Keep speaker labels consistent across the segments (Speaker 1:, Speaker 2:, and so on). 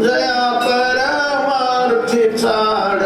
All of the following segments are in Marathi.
Speaker 1: जया परमार्थी चाड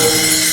Speaker 1: Krishna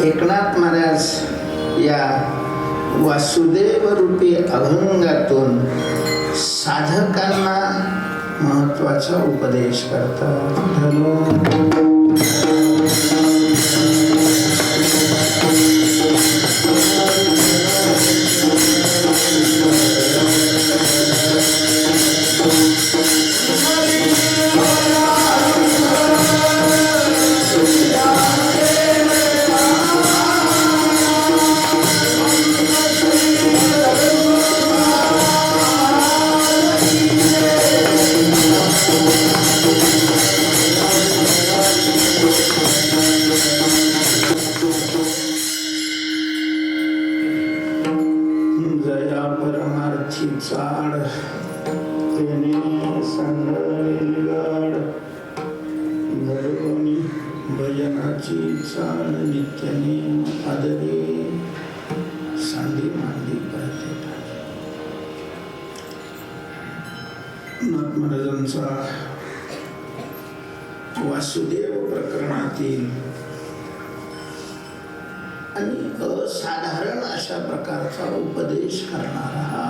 Speaker 1: एकनाथ महाराज या वासुदेव रूपी अभंगातून साधकांना महत्वाचा उपदेश करतात. त्या परमार्थी चाड तेने सांगेल गाड घडवणी भजनाची चाड नित्याने आदरे सांडी मांडी करते. नाथ महाराजांचा वासुदेव प्रकरणातील आणि असाधारण अशा प्रकारचा उपदेश करणारा हा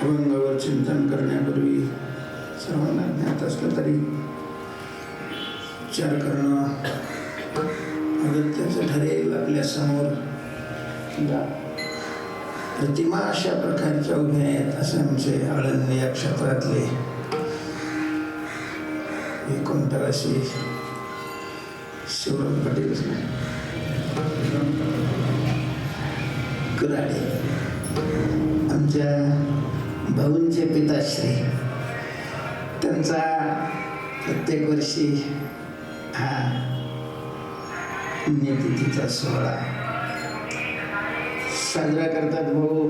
Speaker 1: अभंगावर चिंतन करण्यापूर्वी सर्वांना ज्ञात असलं तरी विचार करणं अगत्याचं ठरेल. आपल्या समोर प्रतिमा अशा प्रकारच्या उभ्या आहेत असे आमचे आळंदी या क्षेत्रातले एकोणतराशी शिवराम पाटील कुराडे आमच्या भाऊंचे पिताश्री, त्यांचा प्रत्येक वर्षी हा पुण्यतिथीचा सोहळा साजरा करतात. भाऊ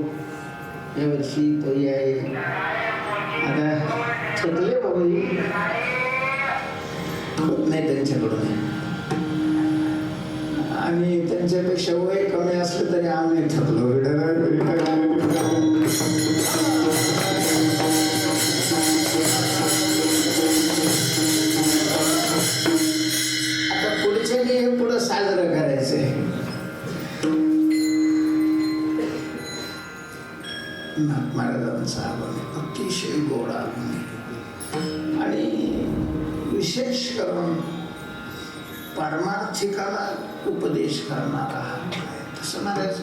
Speaker 1: यावर्षी तोही आहे. आता थकले भाऊ होत नाही त्यांच्याकडून, आणि त्यांच्यापेक्षा वय कमी असलं तरी आम्ही थकलो. आता पुढच्याने हे पुढं साजरं करायचंय. नाथ महाराजांचा अभंग अतिशय गोड अभंग आणि विशेष करून पारमार्थिकाला उपदेश करणारा. तसं महाराज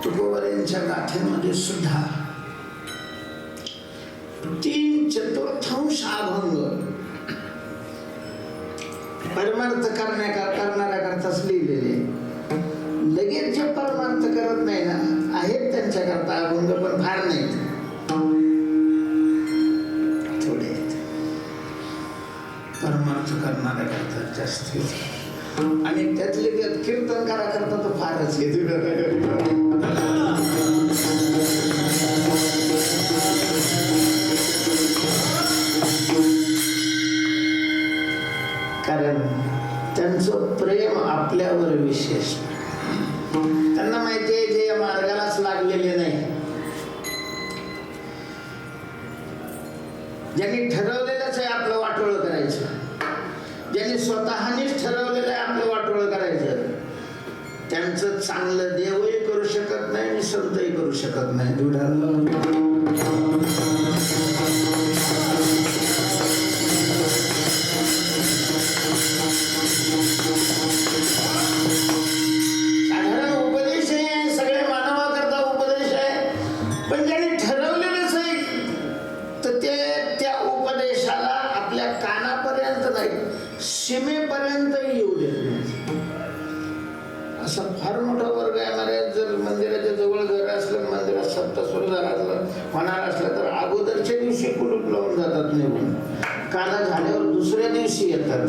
Speaker 1: तुकोबारायांच्या गाथेमध्ये सुद्धा 3/4 अभंग परमार्थ करणाऱ्या करताच लिहिलेले. लगेच जे परमार्थ करत नाही ना आहेत त्यांच्याकरता अभंग, पण फार नाहीत, थोडे आहेत. परमार्थ करणाऱ्या करतात जास्त, आणि त्यातले त्यात कीर्तन करा करता तर फारच आहे. कारण त्यांचं प्रेम आपल्यावर विशेष. त्यांना माहिती आहे जे या मार्गालाच लागलेले नाही. ज्यांनी ठरवलेलंच आहे आपलं वाटोळं करायचं, ज्यांनी स्वतःनीच ठरवलेलं आहे आपलं वाटोळं करायचं, त्यांचं चांगलं देवही करू शकत नाही आणि संतही करू शकत नाही. साधारण उपदेश आहे, सगळे मानवाकरता उपदेश आहे, पण ज्यांनी ठरवलेलंच आहे तर ते त्या उपदेशाला आपल्या कानापर्यंत नाही, सीमेपर्यंत येऊ देत नाही. असा फार मोठा वर्ग आहे महाराज. जर मंदिराच्या जवळ घर असलं, मंदिरात सप्ताह सुरू झाला होणार असलं तर अगोदरच्या दिवशी कुलूप लावून जातात निघून. काना झाल्यावर दुसऱ्या दिवशी येतात.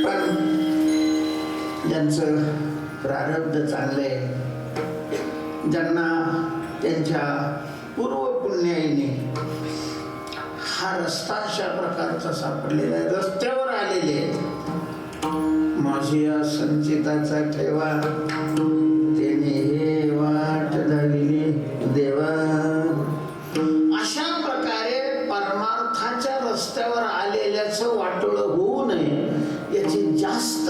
Speaker 1: पण ज्यांचं प्रारब्ध चांगले, ज्यांना त्यांच्या पूर्व पुण्याईने हा रस्ता अशा प्रकारचा सापडलेला आहे, रस्त्यावर आलेले आहेत. माझी या संचिताचा ठेवा त्याने हे वाट धरली देवा. अशा प्रकारे परमार्थाच्या रस्त्यावर आलेल्याचं वाटोळं होऊ नये याची जास्त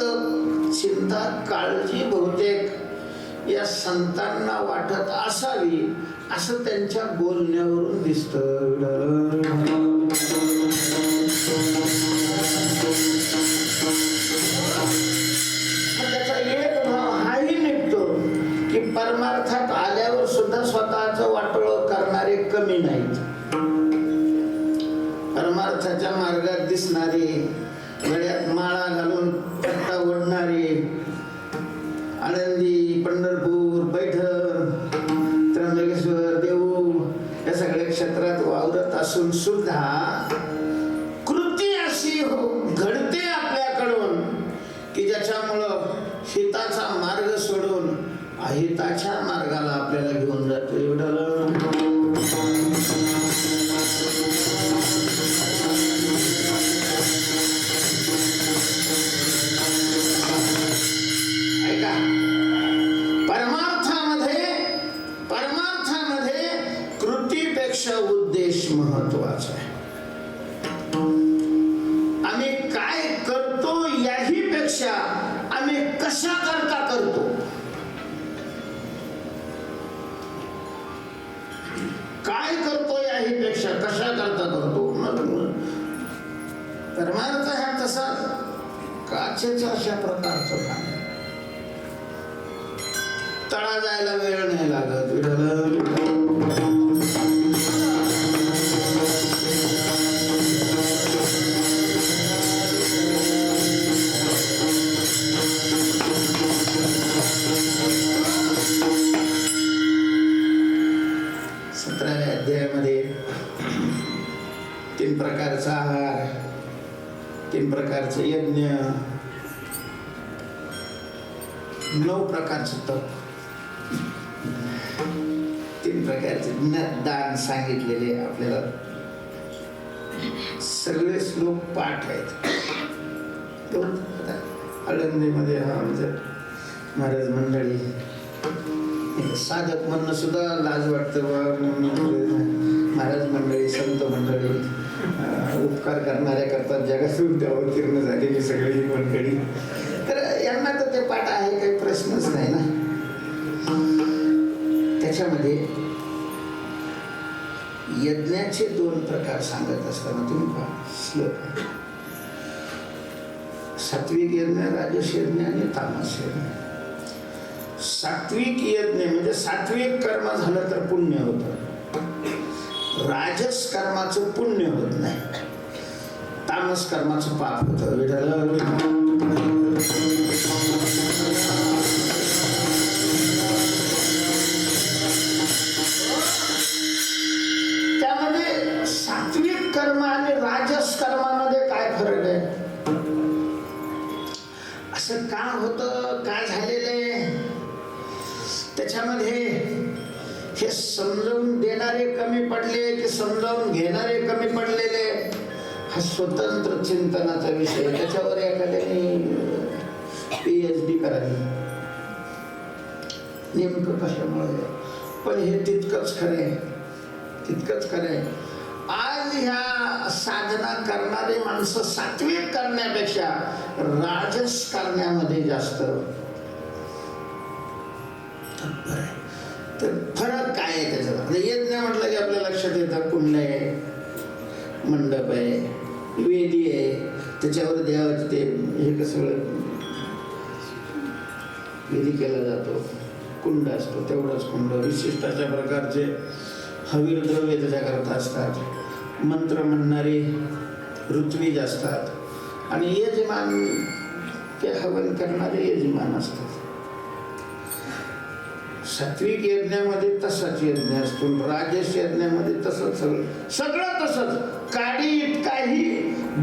Speaker 1: चिंता, काळजी बहुतेक या संतांना वाटत असावी असं त्यांच्या बोलण्यावरून दिसतं. त्याचा एक भाव हाही निघतो की परमार्थात आल्यावर सुद्धा स्वतःचं वाटोळं करणारे कमी नाहीत. परमार्थाच्या मार्गात दिसणारे, गळ्यात माळा घालून पट्टा ओढणारे, आळंदी, पंढरपूर, पैठण, त्र्यंबकेश्वर, देऊळ या सगळ्या क्षेत्रात वावरत असून सुद्धा कृती अशी घडते आपल्याकडून की ज्याच्यामुळं हिताचा मार्ग सोडून अहिताच्या मार्गाला आपल्याला घेऊन जातो. एवढं ऐका, परमार्थामध्ये कृतीपेक्षा उद्देश महत्वाचा आहे. आम्ही काय करतो याही पेक्षा आम्ही कशा करता करतो, काय करतो याही पेक्षा कशा करता करतो. परमार्थ हा तसा काचेचा अशा प्रकारचं काम. तळा जायला वेळ नाही लागत. अध्यायामध्ये 3 प्रकारचा आहार, 3 प्रकारचे यज्ञ, 9 प्रकारचे तप, 3 प्रकारचे दान सांगितलेले आपल्याला. सगळे श्लोक पाठ आहेत. आळंदीमध्ये आमचं महाराज मंडळी, साधक म्हणणं सुद्धा लाज वाटतं. महाराज मंडळी, संत मंडळी, उपकार करणाऱ्या करतात, जगातून अवतीर्ण झालेली सगळी मंडळी, तर यांना तर ते पाठ आहे, काही प्रश्नच नाही ना. त्याच्यामध्ये यज्ञाचे 2 प्रकार सांगत असताना तुम्ही पहा श्लोक, सात्विक यज्ञ, राजस यज्ञ आणि तामस यज्ञ. सात्विक यज्ञ म्हणजे सात्विक कर्म झालं तर पुण्य होतं, राजस कर्माचं पुण्य होत नाही, तामस कर्माचं पाप होतं. त्यामध्ये सात्विक कर्म आणि राजस कर्मामध्ये काय फरक आहे, असं का होतं, काय झालेलं आहे, त्याच्यामध्ये हे समजावून देणारे कमी पडले की समजावून घेणारे कमी पडलेले, हा स्वतंत्र चिंतनाचा विषय. त्याच्यावर एखाद्याने PhD करावी, नेमकं कशामुळे, पण हे तितकंच खरे, तितकंच खरे. आज ह्या साधना करणारी माणसं सात्विक करण्यापेक्षा राजस करण्यामध्ये जास्त. तर फरक काय आहे त्याच्यात. यज्ञ म्हटलं की आपल्या लक्षात येतं कुंड आहे, मंडप आहे, वेदी आहे, त्याच्यावर देवाचे ते हे कसं विधी केला जातो, कुंड असतो, तेवढाच कुंड, विशिष्ट अशा प्रकारचे हवीर द्रव्य त्याच्याकरता असतात, मंत्र म्हणणारी ऋत्विज असतात आणि यजमान ते हवन करणारे यजमान असतात. सात्विक यज्ञामध्ये तसाच यज्ञ असतो, राजस यज्ञामध्ये तसंच सगळं तसंच, काडी काही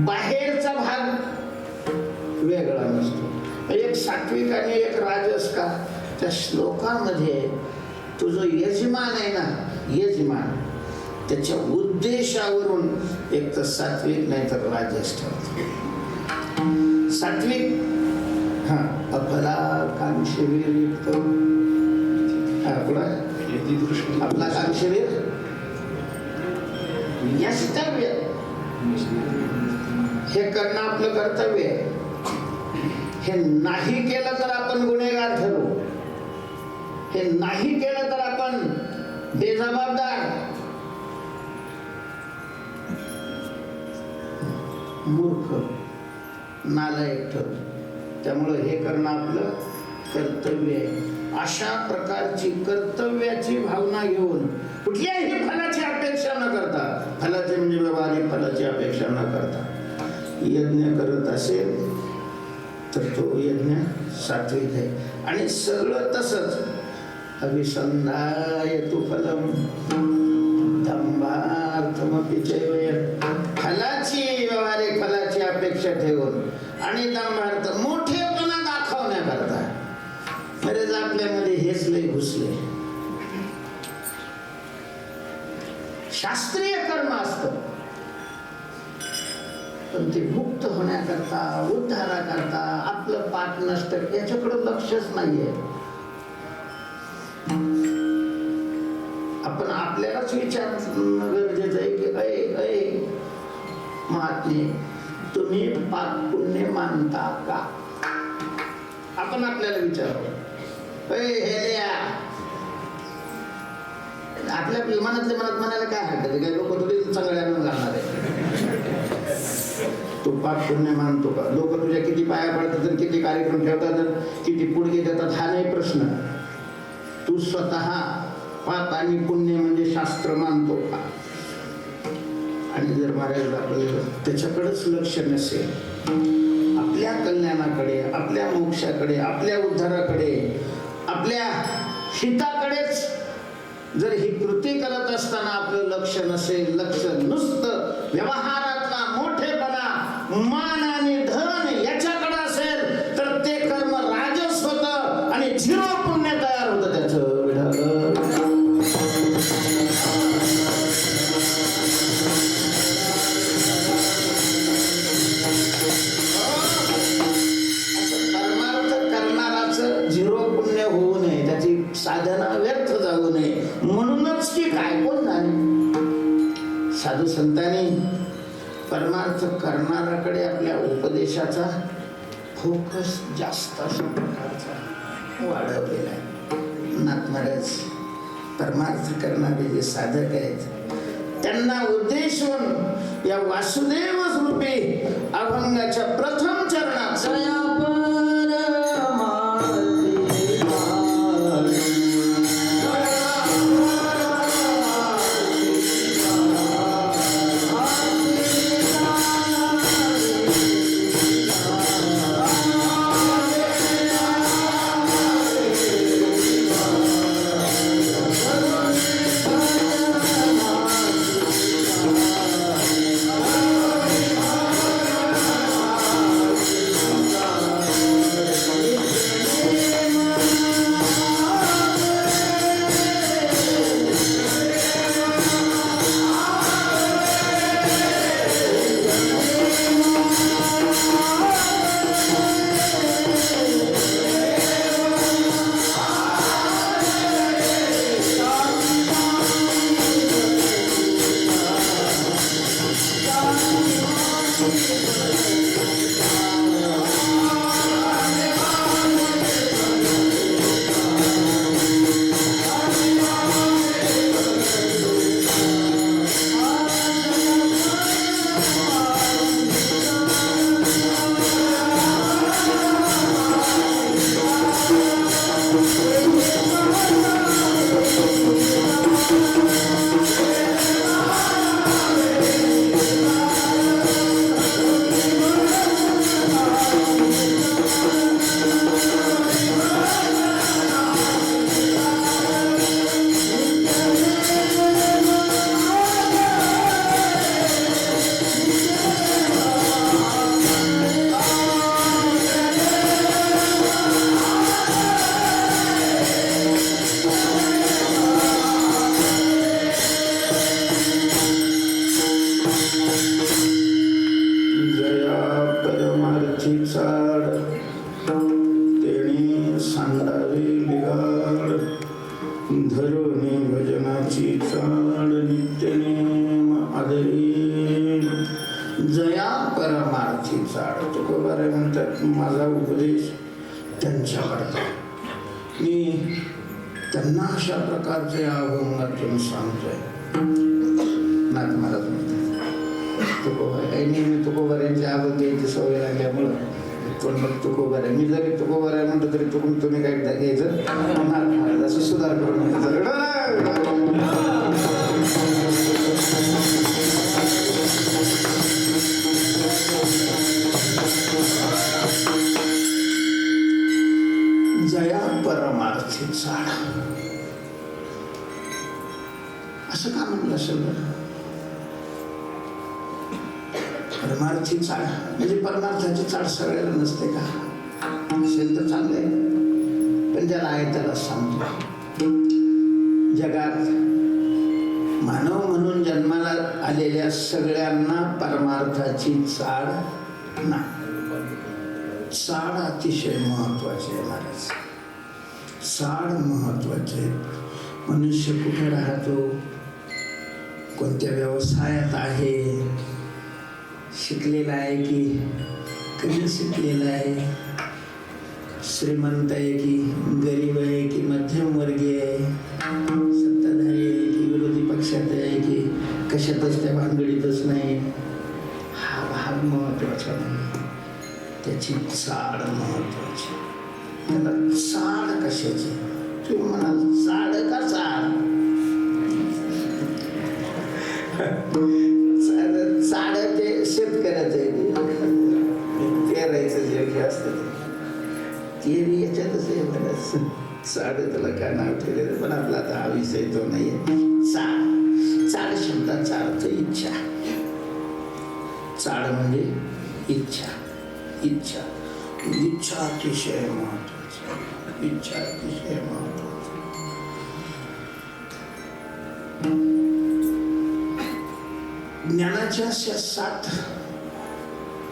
Speaker 1: बाहेरचा भाग वेगळा नसतो. एक सात्विक आणि एक राजस का, त्या श्लोकामध्ये तो जो यजमान आहे ना, यजमान त्याच्या उद्देशावरून एक तर सात्विक नाही तर राजस ठरतो. सात्विक अफलाकांक्षी युक्त, आपला काम शरीर यष्टव्य, हे करणं आपलं कर्तव्य आहे. हे नाही केलं तर आपण गुन्हेगार ठरू, हे नाही केलं तर आपण बेजबाबदार, मूर्ख, नालायक ठरू. त्यामुळे हे करणं आपलं कर्तव्य आहे. अशा प्रकारची कर्तव्याची भावना घेऊन कुठल्याही फलाची अपेक्षा न करता, फलाचे म्हणजे व्यावहारिक फलाची अपेक्षा न करता यज्ञ करत असेल तर तो यज्ञ सात्विक आहे. आणि सगळं तसंच, अभिसंधाय तु फलम दंभा परमार्थमपि चैव फलाची व्यवहारिक फलाची अपेक्षा ठेवून आणि दंभार्थ मोठेपणा दाखवण्याकरता बरेच आपल्यामध्ये हेच लय घुसले. शास्त्रीय कर्म असतं पण ते मुक्त होण्याकरता उद्धाराकरता आपलं पाप नष्ट याच्याकडे लक्षच नाहीये. आपण आपल्यालाच विचारणं गरजेचं आहे की अय महात्मे तुम्ही पाप पुण्य मानता का? आपण आपल्याला विचारावं. आपल्या मनातल्या मनात म्हणायला काय हरकत आहे? काय लोक थोडी सगळ्यांना जाणार आहे. तू पाप पुण्य मानतो का? लोक तुझ्या किती पाया पडतात, किती कार्यक्रम ठेवतात, किती पुढे देतात, हा नाही प्रश्न. तू स्वतः पाप आणि पुण्य म्हणजे शास्त्र मानतो का? आणि जर महाराज त्याच्याकडेच लक्ष नसेल, आपल्या कल्याणाकडे, आपल्या मोक्षाकडे, आपल्या उद्धाराकडे, आपल्या हिताकडेच जर ही कृती करत असताना आपलं लक्ष नसेल, लक्ष नुसतं व्यवहारातला मोठेपणा, मान आणि धन याच्याकडे असेल तर ते कर्म राजस होतं आणि झिरो पुण्य तयार होतं त्याचं. साधना व्यर्थ जाऊ नये म्हणूनच की काय कोण जाणे साधू संतांनी परमार्थ करणाऱ्याकडे आपल्या उपदेशाचा फोकस जास्त अशा प्रकारचा वाढवलेला आहे. नाथ महाराज परमार्थ करणारे जे साधक आहेत त्यांना उद्देशून या वासुदेव रूपी अभंगाच्या प्रथम चरणात माझा उपदेश त्यांच्याकरता मी त्यांना अशा प्रकारचे अभंगातून सांगतोय. नाथ महाराज नेहमी तुकोबाऱ्यांची अभंग घ्यायची सवय लागल्यामुळं तोंडात तुकोबार आहे. मी जरी तुकोबार आहे म्हटलं तरी तुम्ही काय घ्यायचं नाथ महाराज असं सुधार करून जया परमार्थी साडा असं का म्हणलं असेल? परमार्थी चाळ म्हणजे परमार्थाची चाळ सगळ्याला नसते का? असेल तर चांगलंय, पण ज्याला आहे त्याला सांगतो. जगात मानव म्हणून जन्माला आलेल्या सगळ्यांना परमार्थाची चाळ नाही. चाळ अतिशय महत्वाची आहे महाराज. चाळ महत्वाची आहे. मनुष्य कुठे राहतो, कोणत्या व्यवसायात आहे, शिकलेला आहे की कमी शिकलेला आहे, श्रीमंत आहे की गरीब आहे की मध्यमवर्गीय आहे, सत्ताधारी आहे की विरोधी पक्षात आहे की कशातच त्या भानगडीतच नाही, हा भाग महत्वाचा नाही. त्याची चाळ महत्वाची. त्याला चाळ कशाची? तुम्ही म्हणाल चाळ का चाळ? चाळ ते शेतकऱ्याचं आहे, पेरायचं जे काही असतं ते याच्यातच आहे. चाळ त्याला काय नाव ठेवलेलं, पण आपला आता हा विषय तो नाहीये. चाळ, चाळ शब्दाचा अर्थ इच्छा. चाळ म्हणजे इच्छा. इच्छा, इच्छा अतिशय महत्वाची. इच्छा अतिशय महत्वाची. ज्ञानाच्या 7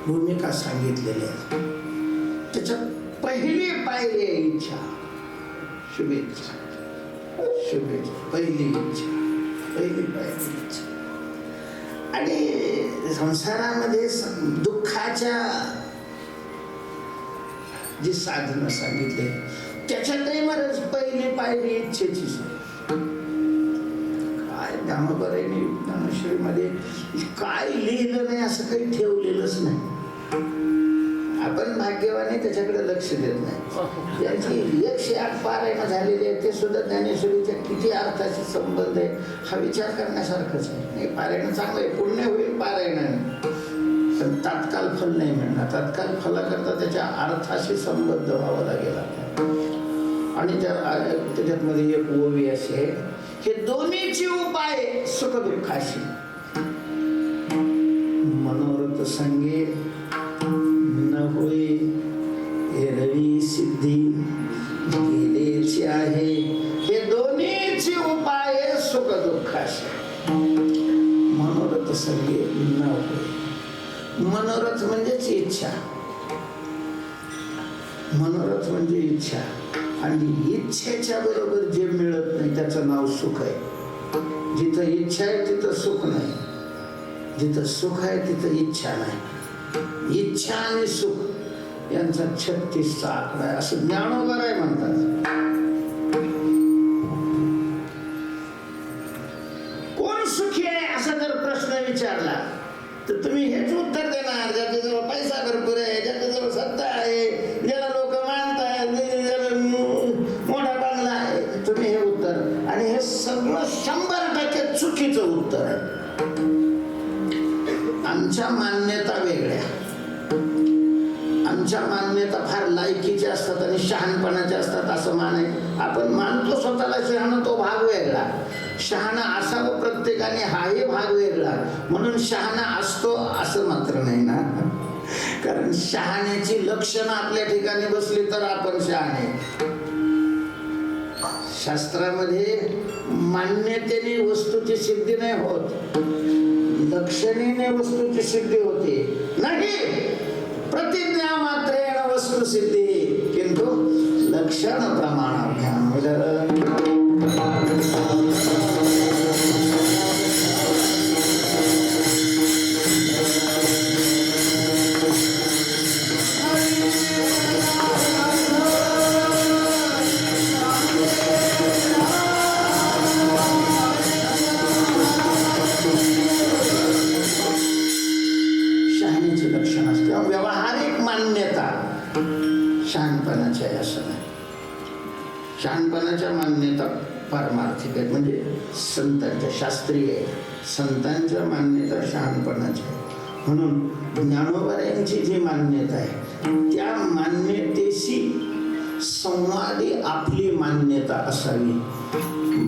Speaker 1: भूमिका सांगितलेल्या आहेत. त्याच्यात पहिली पायरी आहे इच्छा. शुभेच्छा, शुभेच्छा. पहिली इच्छा, पहिली पायरी इच्छा. आणि संसारामध्ये दुःखाच्या जी साधनं सांगितले त्याच्यातही महाराज पहिली पायरी इच्छेची. काय दामोदरांनी ज्ञानेश्वरीमध्ये काय लिहिलं नाही असं काही ठेवलेलंच नाही. आपण भाग्यवाने त्याच्याकडे लक्ष देत नाही. ज्यांची 108 पारायण झालेली आहे ते सुद्धा ज्ञानेश्वरीच्या किती अर्थाशी संबंध आहे हा विचार करण्यासारखंच आहे. पारायण चांगलं आहे, पुण्य होईल पारायणाने, पण तात्काळ फल नाही मिळणार. तात्काळ फलाकरता त्याच्या अर्थाशी संबद्ध व्हावं लागेल. आणि त्याच्यात मध्ये एक ओवी अशी आहे, हे दोन्हीची उपाय सुखदुःखाशी. मनोरथ संगे न होय एरवी सिद्धी गेलेची आहे. हे दोन्हीची उपाय सुखदुःखाशी. मनोरथ संगे न होय. मनोरथ म्हणजेच इच्छा. मनोरथ म्हणजे इच्छा. आणि इच्छेच्या बरोबर जे मिळत नाही त्याचं नाव सुख आहे. जिथं इच्छा आहे तिथं सुख नाही, जिथं सुख आहे तिथं इच्छा नाही. इच्छा आणि सुख यांचा 36चा आकडा आहे असं ज्ञानोबराय म्हणतात. कोण सुखी आहे असा जर प्रश्न विचारला तर तुम्ही हेच उत्तर देणार, ज्याच्याजवळ पैसा भरपूर आहे, ज्याच्याजवळ सत्ता आहे, ज्याला लोक मानतात, ज्याला मोठा बंगला आहे. तुम्ही हे उत्तर, आणि हे सगळं 100% चुकीचं उत्तर आहे. आमच्या मान्यता वेगळ्या. आमच्या मान्यता फार लायकीच्या असतात आणि शहाणपणाच्या असतात असं माने. आपण मानतो स्वतःला शहाणा, तो भाग वेगळा. शहाणा असावं प्रत्येकाने हाही भाग वेगळा. म्हणून शहाणा असतो असं मात्र नाही ना. कारण शहाण्याची लक्षणं आपल्या ठिकाणी बसली तर आपण शहाणे. शास्त्रामध्ये मान्यतेने वस्तूची सिद्धी नाही होत, लक्षणेने वस्तूची सिद्धी होते. नाही, प्रतिज्ञा मात्रेण वस्तु सिद्धी किंतु लक्षण प्रमाणाभ्याम. शहाण्याचे लक्षण असते. व्यावहारिक मान्यता शहाणपणाची आहे असं नाही. शहाणपणाच्या मान्यता पारमार्थिक आहेत, म्हणजे संतांच्या, शास्त्रीय आहे. संतांच्या मान्यता शहाणपणाच्या आहे. म्हणून ज्ञानोबरायांची जी मान्यता आहे त्या मान्यतेशी संवादी आपली मान्यता असावी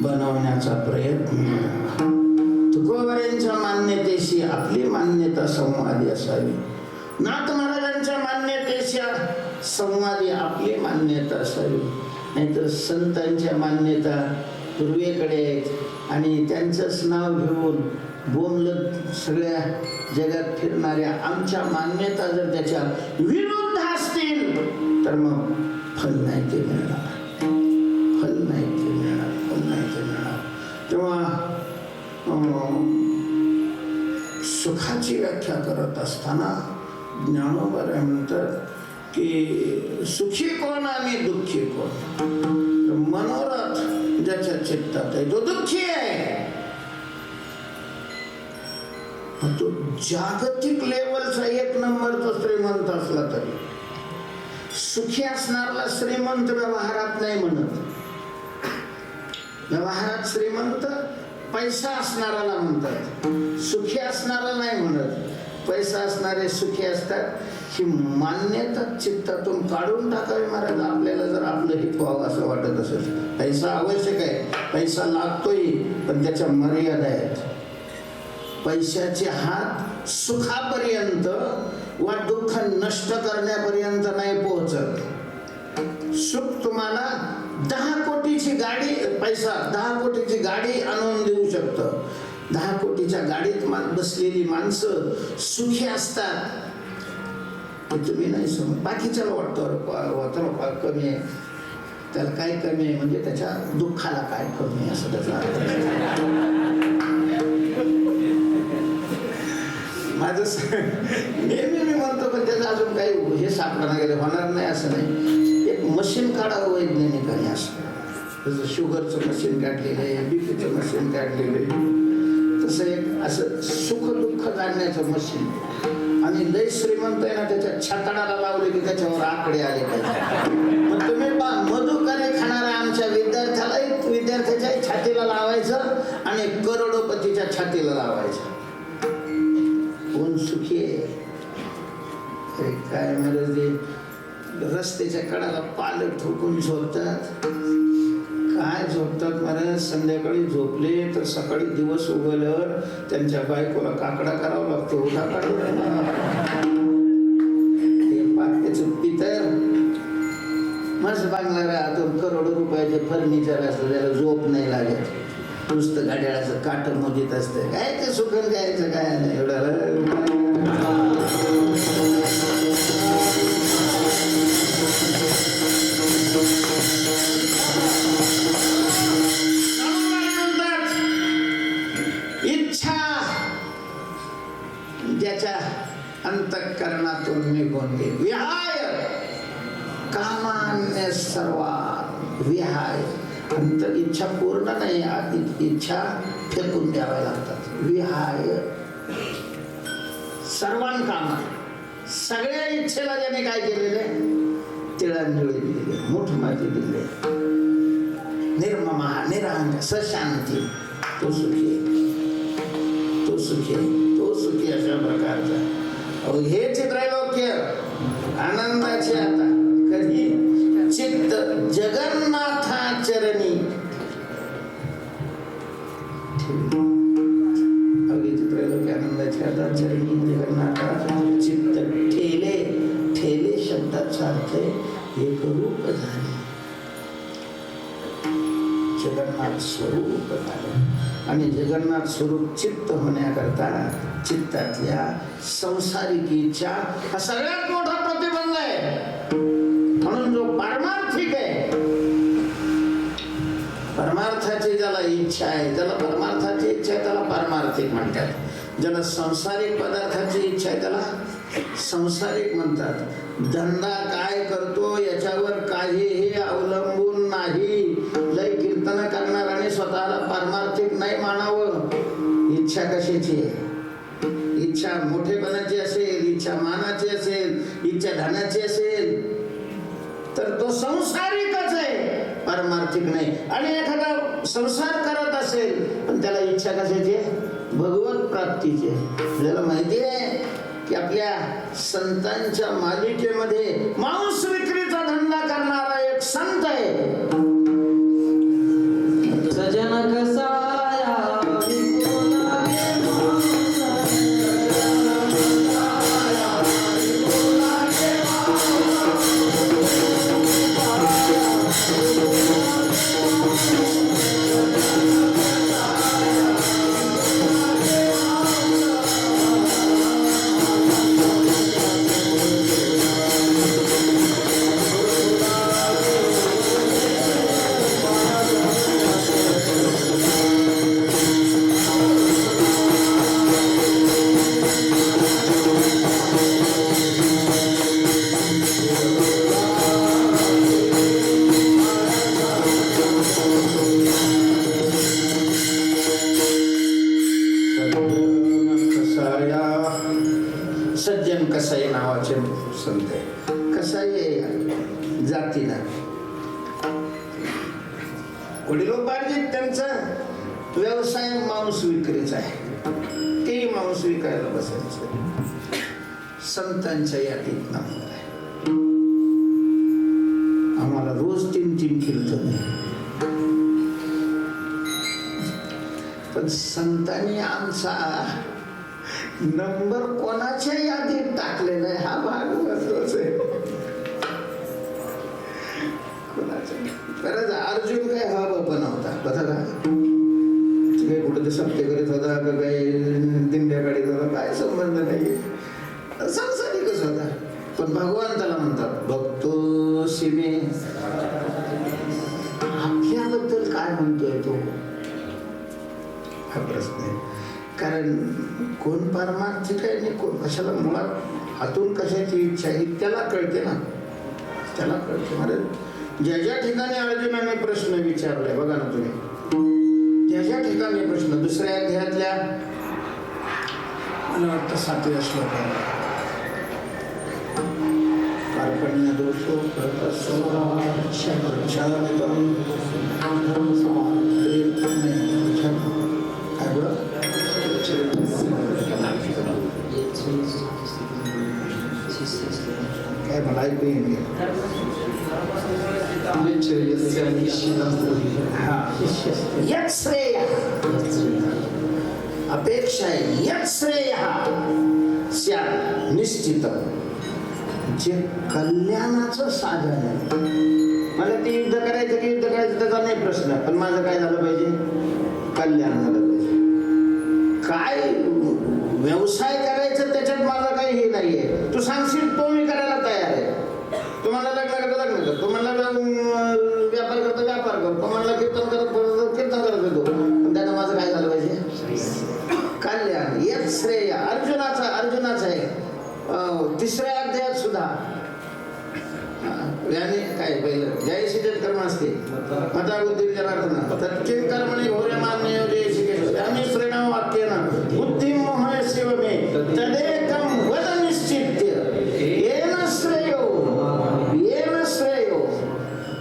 Speaker 1: बनवण्याचा प्रयत्न. तुकोबारांच्या मान्यतेशी आपली मान्यता संवादी असावी, नाथ महाराजांच्या मान्यतेशी संवादी आपली मान्यता असावी. नाहीतर संतांच्या मान्यता पूर्वेकडे आहेत आणि त्यांचंच नाव घेऊन बोंबलत सगळ्या जगात फिरणाऱ्या आमच्या मान्यता जर त्याच्या विरुद्ध असतील तर मग फल नाही ते मिळणार, फल नाही ते मिळणार, फल नाही ते मिळणार. तेव्हा सुखाची व्याख्या करत असताना ज्ञानोबा म्हणतात की सुखी कोण आणि दुःखी कोण. मनोरथ ज्याच्या चित्तात आहे तो दुःखी आहे. तो जागतिक लेवलचा एक नंबरचा श्रीमंत असला तरी सुखी असणारा श्रीमंत व्यवहारात नाही म्हणत. व्यवहारात श्रीमंत पैसा असणाराला म्हणतात, सुखी असणारा नाही म्हणत. पैसा असणारे सुखी असतात. ही मान्यता चित्तातून काढून टाकावी महाराज. आपल्याला जर आपलं हित व्हावं असं वाटत असेल, पैसा आवश्यक आहे, पैसा लागतोय, पण त्याच्या मर्यादा आहेत. पैशाचे हात सुखापर्यंत वा दुःख नष्ट करण्यापर्यंत नाही पोहोचत. सुख तुम्हाला 10 कोटीची गाडी, पैसा 10 कोटीची गाडी आणून देऊ शकतं. 10 कोटीच्या गाडीत बसलेली माणसं सुखी असतात ते तुम्ही नाही समज. बाकीच्याला वाटतं कमी आहे, त्याला काय कमी आहे म्हणजे त्याच्या दुःखाला काय कमी आहे असं त्याचा अर्थ. माझं नेहमी मी म्हणतो पण त्याचं अजून काही हे सापडा गेले होणार नाही असं नाही. एक मशीन काढावं वैज्ञानिकाने असं, जसं शुगरचं मशीन काढलेलं आहे, बीपीचं मशीन काढलेलं आहे, तसं एक असं सुख दुःख जाणण्याचं मशीन. आणि लय श्रीमंत आहे ना त्याच्या छातडाला लावले की त्याच्यावर आकडे आले पाहिजे. मग तुम्ही मधुकाने खाणाऱ्या आमच्या विद्यार्थ्याच्या छातीला लावायचं आणि करोडोपतीच्या छातीला लावायचं. कोण सुखी आहे? अरे काय महाराज, रस्त्याच्या कडाला पालक ठोकून झोपतात. काय झोपतात महाराज? संध्याकाळी झोपले तर सकाळी दिवस उगवल्यावर त्यांच्या बायकोला काकडा करावा लागतो. उठा काढून पाक्याचं पितर मस्त बांगला राहतो. करोडो रुपयाचे फर्निचर असतं, त्याला झोप नाही लागत. नुसतं गाड्याचं काट मोजीत असतं. काय ते सुखन द्यायचं काय नाही एवढं. इच्छा ज्याच्या अंतःकरणातून निघून गेली, विहाय कामान्य सर्वा विहाय. अंतर इच्छा पूर्ण नाही, इच्छा फेकून द्याव्या लागतात. विहाय सर्वान कामा, सगळ्या इच्छेला ज्याने काय केलेले? तिळांजळी दिली, मोठ माती दिली. निर्ममा निरांग सशांती, तो सुखी, तो सुखी, तो सुखी अशा प्रकारचा. हे चित्रलोक्य आनंदाचे आता कधी चित्त जगन्नाथा चरणी. अगदी चित्रलोक्य आनंदाचे आता चरणी जगन्नाथा चित्त ठेले. ठेले शब्दाचा अर्थ एक रूप झाले, जगन्नाथ स्वरूप झाले. आणि जगन्नाथ स्वरूप चित्त होण्याकरता चित्तातल्या संसारिक इच्छा हा सगळ्यात मोठा प्रतिबंध आहे. म्हणून जो पारमार्थिक आहे, परमार्थाची ज्याला इच्छा आहे त्याला परमार्थाची इच्छा आहे, त्याला पारमार्थिक म्हणतात. ज्याला संसारिक पदार्थाची इच्छा आहे त्याला संसारिक म्हणतात. धंदा काय करतो याच्यावर काहीही अवलंबून नाही. लय कीर्तन करणार आणि स्वतःला पारमार्थिक नाही मानावं. इच्छा कशाची आहे? इच्छा मोठेपणाची असेल, इच्छा मानाची असेल, इच्छा धनाची असेल तर तो संसारिकच आहे, पारमार्थिक नाही. आणि एखादा संसार करत असेल पण त्याला इच्छा कशाची आहे? भगवत प्राप्तीची आहे. त्याला माहिती आहे की आपल्या संतांच्या मालिकेमध्ये मांस विक्रीचा धंदा करणारा एक संत आहे. सजन कसाया सज्जन कसाई नावाचे संत आहे. कसाई जातीला वडिलोपार्जित त्यांचा व्यवसाय मांस विक्रीचा आहे. तेही मांस विकायला बसायचं. संतांच्या यादीत नाव आहे. आम्हाला रोज 3-3 कीर्तन. पण संतांनी आमचा नंबर कोणाच्या यादीत टाकलेला आहे हा भाग महत्वाचा आहे. खरंच अर्जुन काय हा बापा नव्हता. बघा काही कुठे ते सत्य करीत होता का काही दिंड्या काढीत होता काय संबंध नाही. संसारिकच होता. पण भगवान त्याला म्हणतात भक्तो शिमे. आपल्याबद्दल काय म्हणतोय तो हा प्रश्न आहे. कारण कोण पारमार्थिक आहे आणि कोण कशाला मुळात हातून कशाची इच्छा ही त्याला कळते ना. त्याला कळते. म्हणजे ज्या ठिकाणी अर्जुनाने प्रश्न विचारलाय बघा ना तुम्ही, ज्या ठिकाणी प्रश्न दुसऱ्या अध्यायातल्या मला वाटतं 7व्या श्लोकात कार्पण्य दोषो काय बरं काय मला ऐकू येईल. अपेक्षा निश्चित जे कल्याणाचं साधन आहे. मला ते युद्ध करायचं की युद्ध करायचं त्याचा नाही प्रश्न, पण माझं काय झालं पाहिजे, कल्याण झालं पाहिजे. काय व्यवसाय करायचं त्याच्यात माझं काही हे नाहीये. तू सांगशील तो मी करायला तयार आहे. तुम्हाला लग्न करता लग्न करतो, तुम्हाला व्यापार करता व्यापार करतो, तुम्हाला कीर्तन करत कीर्तन करत येतो. पण त्यानं माझं काय झालं पाहिजे, कल्याण. यत् श्रेय अर्जुनाचं आहे. 3ऱ्या अध्यायात सुद्धा याने काय पहिलं जयसी कर्म असते मता बुद्धी जनार्दन तत्किं कर्मणि घोर्यमान्यो जयसी केशव आम्ही श्रेणव वाक्येन बुद्धिं मोहय शिव मे तदेकं वद निश्चित्य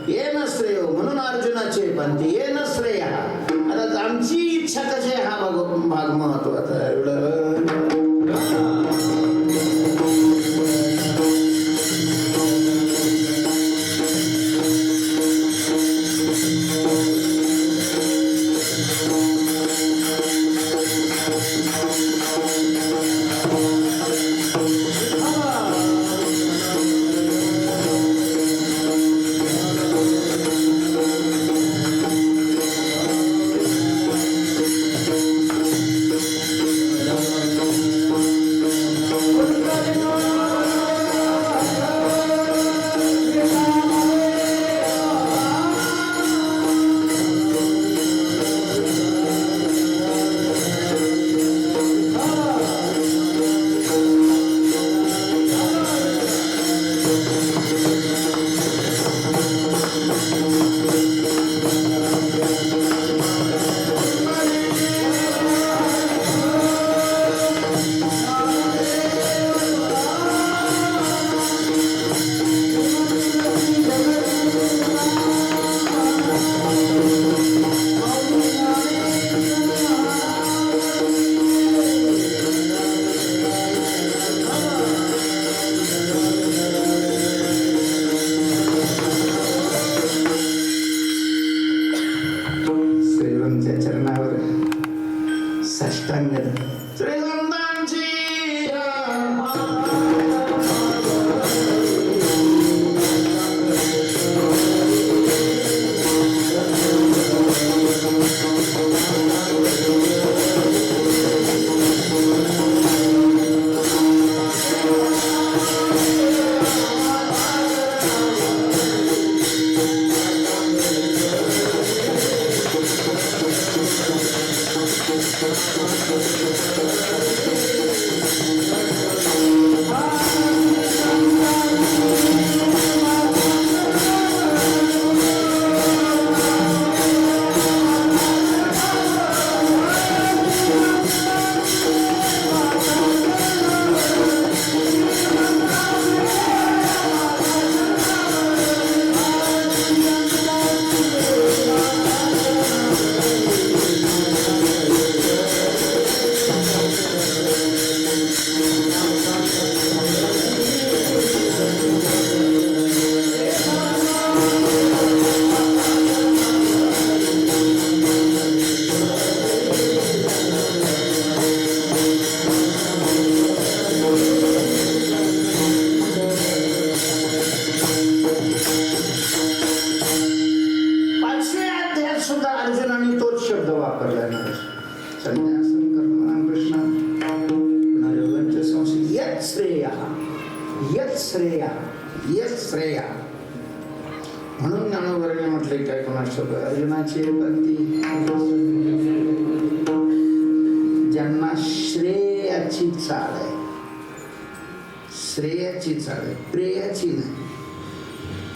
Speaker 1: येन श्रेयो म्हणून अर्जुनाचे पंथी येन श्रेय. आता आमची इच्छा कशी आहे हा भाग महत्वाचा आहे. एवढं यत् श्रेया, यत् श्रेया, यत् श्रेया. म्हणून ज्ञानोबांनी म्हटले काय कोणास अर्जुनाची पंक्ती, ज्यांना श्रेयाची चाल आहे, श्रेयाची चाल आहे, प्रेयाची नाही.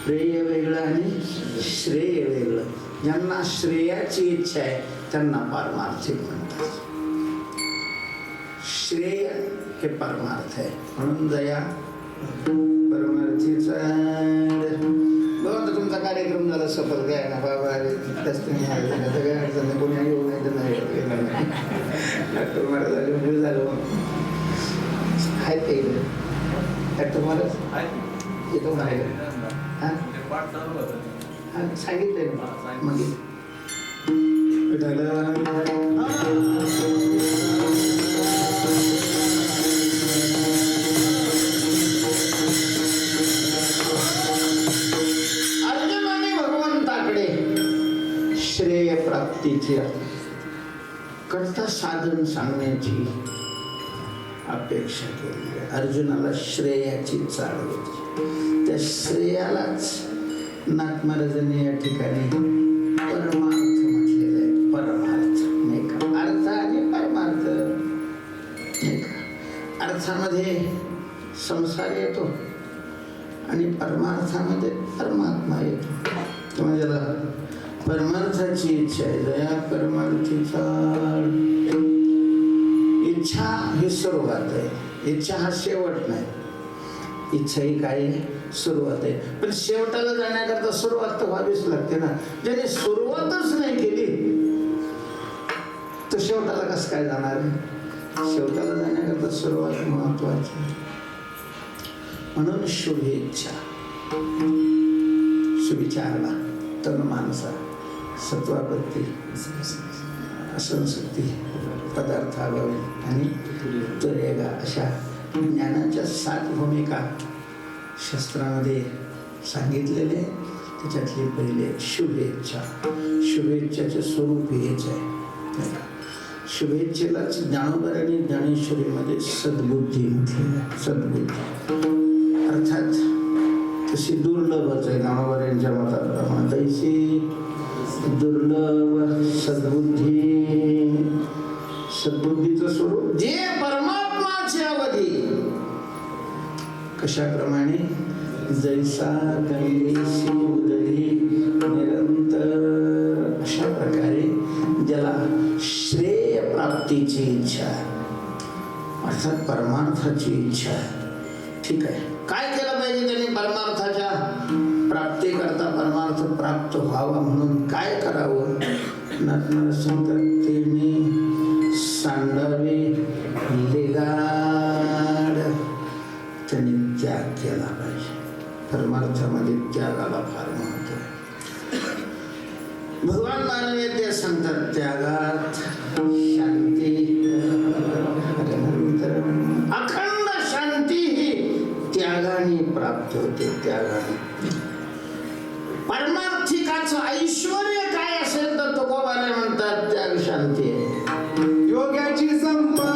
Speaker 1: प्रेय वेगळं आणि श्रेय वेगळं. ज्यांना श्रेयाची इच्छा आहे त्यांना पारमार्थिक म्हणतात. श्रेय हे परमार्थ आहे. म्हणून दया परमार्थीचा. बघा तुमचा कार्यक्रम झाला सफल काय ना बाबा, तुम्ही सगळ्या अडचणी कोणी येऊ नाही डॉक्टर महाराज झाले म्हणजे झालं आहेत ते डॉक्टर महाराज येतो म्हणायला सांगितलंय मग अर्जुनाने भगवंताकडे श्रेय प्राप्तीची करता साधन सांगण्याची अपेक्षा केली. अर्जुनाला श्रेयाची चाल होती. त्या श्रेयालाच नाथ महाराजांनी या ठिकाणी परमार्थ म्हटलेलं आहे. परमार्थ नाही का, अर्थ आणि परमार्थ नाही का. अर्थामध्ये संसार येतो आणि परमार्थामध्ये परमात्मा येतो. तेव्हा ज्याला परमार्थाची इच्छा आहे, दया परमार्थीचा. इच्छा ही सुरुवात आहे, इच्छा हा शेवट नाही. इच्छा ही काय सुरुवात आहे, पण शेवटाला जाण्याकरता सुरुवात तर व्हावीच लागते ना. ज्याने सुरुवातच नाही केली तर शेवटाला कसं काय जाणार. शेवटाला जाण्याकरता सुरुवात महत्वाची. म्हणून शुभेच्छा, सुविचारला तन मानसा सत्वापत्ती असंशक्ती पदार्थाभावी आणि तुरेगा अशा ज्ञानाच्या 7 भूमिका शास्त्रामध्ये सांगितलेले. त्याच्यातली पहिले शुभेच्छा. शुभेच्छाचे स्वरूप हेच आहे. शुभेच्छेलाच ज्ञानोबांनी ज्ञानेश्वरीमध्ये सद्बुद्धी म्हटलेलं आहे. सद्बुद्धी अर्थात तशी दुर्लभच आहे. ज्ञानोबांच्या मताप्रमाणे तैसी दुर्लभ सद्बुद्धी. सद्बुद्धीचं स्वरूप जे परमात्माचे अवधी. कशाप्रमाणे जैसा गंगेशी उदरी निरंतर. अशा प्रकारे ज्याला श्रेय प्राप्तीची इच्छा आहे, अर्थात परमार्थाची इच्छा आहे. ठीक आहे, काय केलं पाहिजे त्यांनी परमार्थाच्या प्राप्ती करता, परमार्थ प्राप्त व्हावा म्हणून काय करावं. नाथमार सांगतात त्यांनी सांडावे लेगाड. त्यांनी त्याग केला पाहिजे. परमार्थामध्ये त्यागाला फार महत्व आहे. भगवान मानवी ते सांगतात त्यागात शांती, अखंड शांती ही त्यागाने प्राप्त होते. त्यागाने परमार्थिकाचं ऐश्वर्य काय असेल तर तुकोबाने म्हणतात त्याग शांती आहे. योगाची संपदा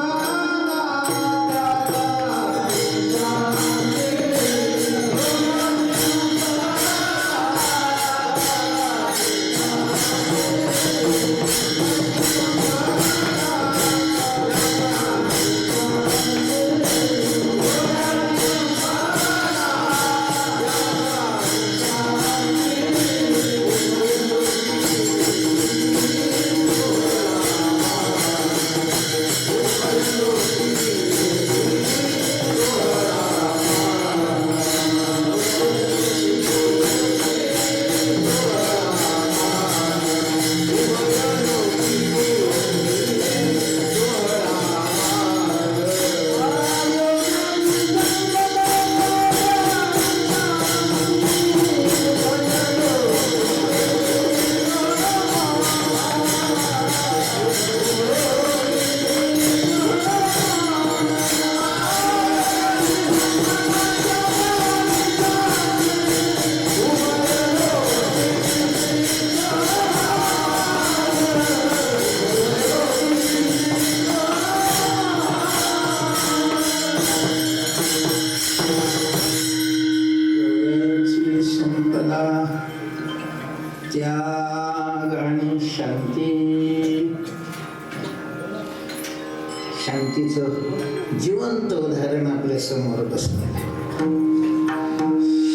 Speaker 1: शांतीचं जिवंत उदाहरण आपल्या समोर बसलेलं आहे.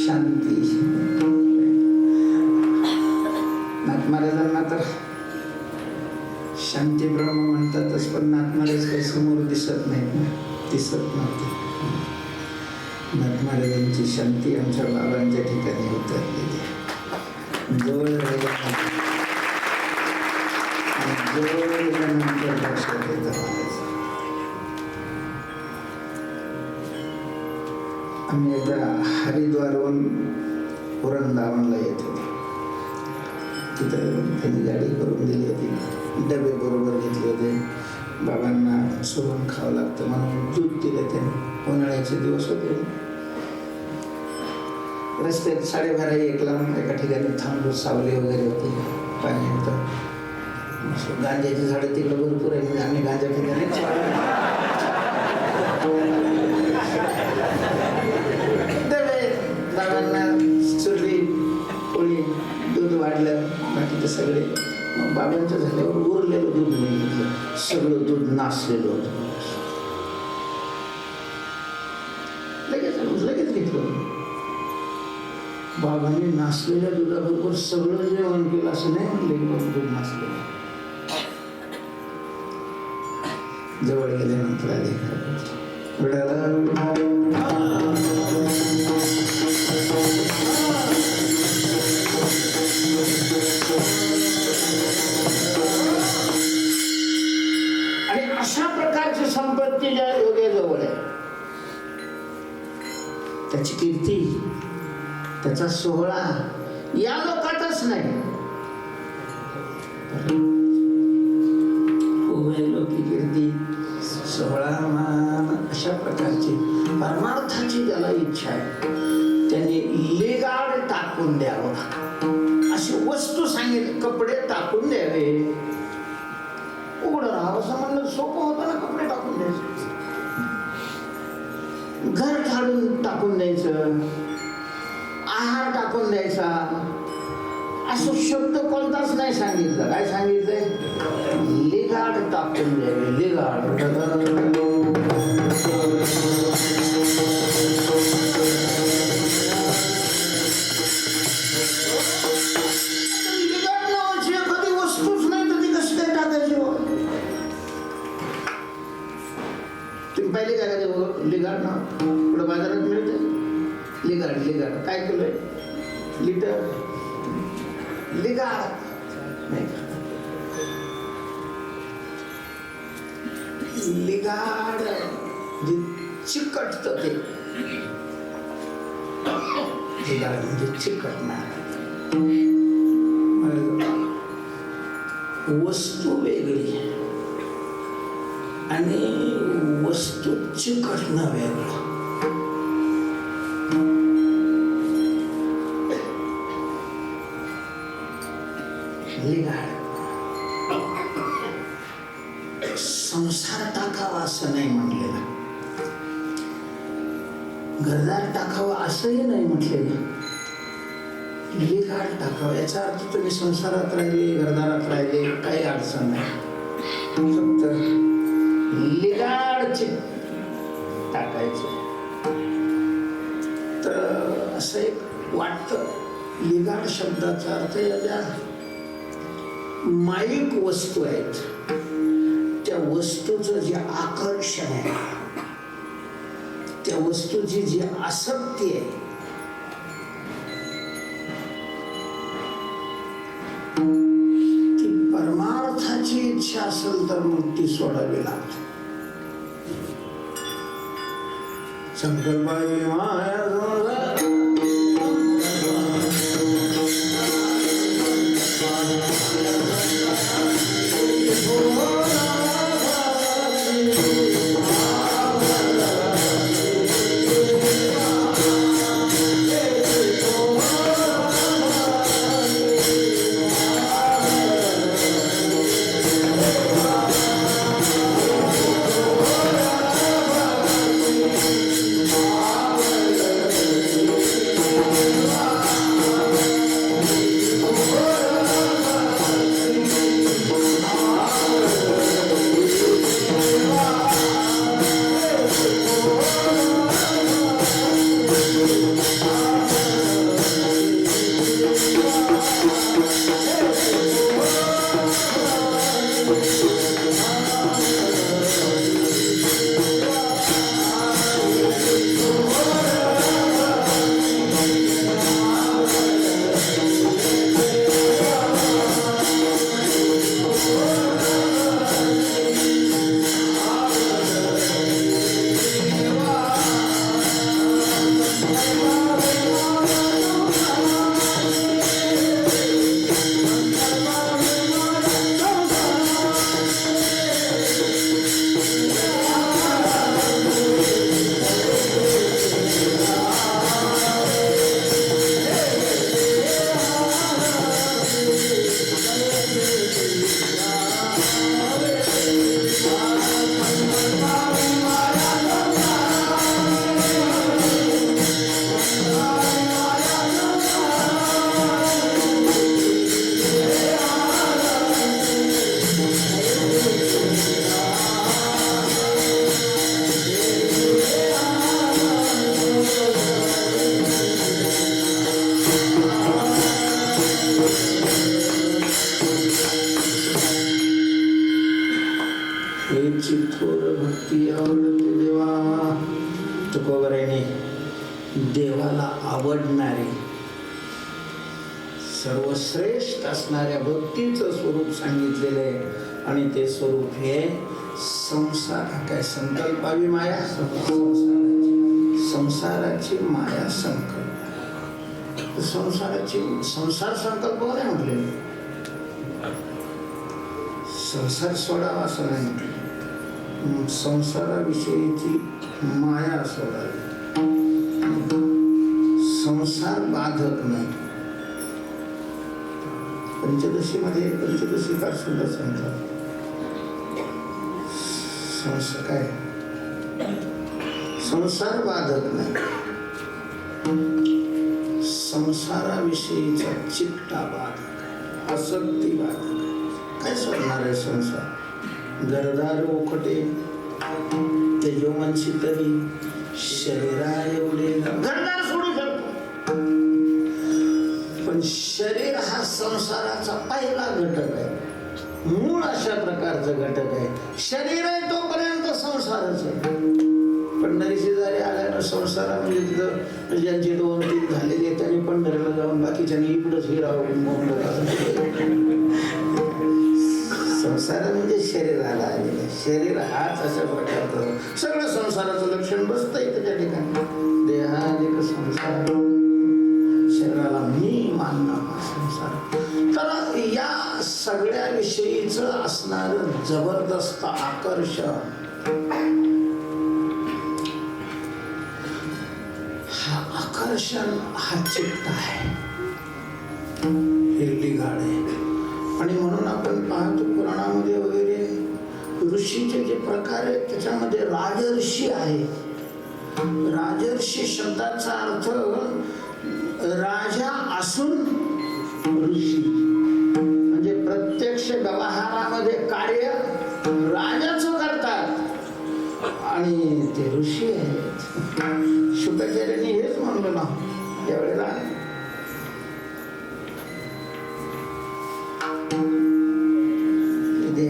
Speaker 1: शांती. नाथ महाराजांना तर शांती ब्रह्म म्हणतातच, पण नाथ महाराज काही समोर दिसत नाहीत ना, दिसत नव्हते. नाथ महाराजांची शांती आमच्या बाबांच्या ठिकाणी उतरलेली आहे. जवळ राहिल्यानंतर लक्षात येतं महाराज. आम्ही एकदा हरिद्वारहून वृंदावनला येत होतो. तिथं त्यांनी गाडी करून दिली होती, डबे बरोबर घेतले होते. बाबांना सोडून खावं लागतं म्हणून दूध दिलं त्यांनी. उन्हाळ्याचे दिवस होते. रस्त्यात 12:30-1ला एका ठिकाणी थांबलो. सावली वगैरे होती, पाणी होतं. गांजाची झाडं तिकडे भरपूर आहे, म्हणजे आम्ही गांजा ठिकाणी बाबांना चुरली पोळी, दूध वाढलं, बाकीचे सगळे. मग बाबांचं झाल्यावर उरलेलं दूध नाही घेतलं, सगळं दूध नासलेलं होतं. लगेच घेतलं. बाबांनी नासलेल्या दुधाबरोबर सगळं जेवण केलं असं नाही म्हणले की दूध नासलेलं. जवळ गेल्यानंतर आले आणि अशा प्रकारची संपत्ती ज्या योगेजवळ आहे, त्याची कीर्ती, त्याचा सोहळा या लोकातच नाही. लोकी कीर्ती, सोहळा, मान, अशा प्रकारची परमार्थाची ज्याला इच्छा आहे त्यांनी लिगाड टाकून द्यावं. अशी वस्तू सांगितली, कपडे टाकून द्यावे. उघडं राहावं असं म्हणलं सोपं होतं ना, कपडे टाकून द्यायचं. घर काढून टाकून द्यायचं, आहार टाकून द्यायचा, असं शब्द कोणताच नाही सांगितलं. काय सांगितलंय? लिगाड टाकून द्यावे. लिगाड. लिगाड नावाची एखादी वस्तूच नाही तर ती कशी काय टाकायची? तुम्ही पाहिले काय का लिगाड नाव पुढे बाजारात मिळते? लिगाड. लिगाड काय केलंय? लिटर लिगाड नाही का? लिगाड जे चिकटत ते लिगाड म्हणजे चिकटणार. वस्तू वेगळी आणि वस्तू चिकटणं वेगळं. संसार टाकावा असं नाही म्हटलेलं, घरदार टाकावा असंही नाही म्हटलेलं. लिगाड टाकावा याचा अर्थ तुम्ही संसारात राहिले, घरदारात राहिले, काही अडचण नाही. फक्त लिगाडचे टाकायचं. तर असं एक वाटतं, लिगाड शब्दाचा अर्थ या ज्या माईक वस्तू आहेत त्या वस्तूचं जे आकर्षण आहे, त्या वस्तूची जी आसक्ती आहे, ती परमार्थाची इच्छा असेल तर मग ती सोडावी लागते. संकल्पाई माया देवाला आवडणारे सर्वश्रेष्ठ असणाऱ्या भक्तीचं स्वरूप सांगितलेलं आहे आणि ते स्वरूप हे संसार काय संकल्पावी माया संसाराची माया संकल्प संसार संकल्प नाही म्हटले संसार सोडावा असं नाही म्हटलं संसाराविषयीची माया सोडावी संसार बाधक नाही पंचदशीमध्ये पंचदशी फार सुंदर सांगतात संसार काय संसार बाधक नाही संसाराविषयीचा चित्ता बाधक आहे आसक्ती बाधक आहे काय सोडणार आहे संसार घरदार उखटे तेजोमनशी तरी शरीरा एवढे घरदार सोडू शकतो पण शरीर हा संसाराचा पहिला घटक आहे मूळ अशा प्रकारचा घटक आहे शरीर आहे तोपर्यंत संसारच आहे पंढरी शेजारी आल्यानं संसारा म्हणजे तिथं ज्यांची 2-3 झालेली आहे त्यांनी पंढरीला जाऊन बाकीच्यांनी इकडंच हिरावून संसार म्हणजे शरीराला आलेलं शरीर हाच अशा प्रकारचं सगळं संसाराचं लक्षण बसतंय त्याच्या ठिकाणी देहादिक संसार शरीराला मी मानणार संसार तर या सगळ्या विषयीचं असणार जबरदस्त आकर्षण हा आकर्षण हा चित्त आहे हिरडी गाड आहे आणि म्हणून आपण पाहतो पुराणामध्ये वगैरे ऋषीचे जे प्रकार आहेत त्याच्यामध्ये राजर्षी आहे राजर्षी शब्दाचा अर्थ राजा असून ऋषी म्हणजे प्रत्यक्ष व्यवहारामध्ये कार्य राजाचं करतात आणि ते ऋषी आहेत शुकाचार्यांनी हेच म्हणलं ना त्यावेळेला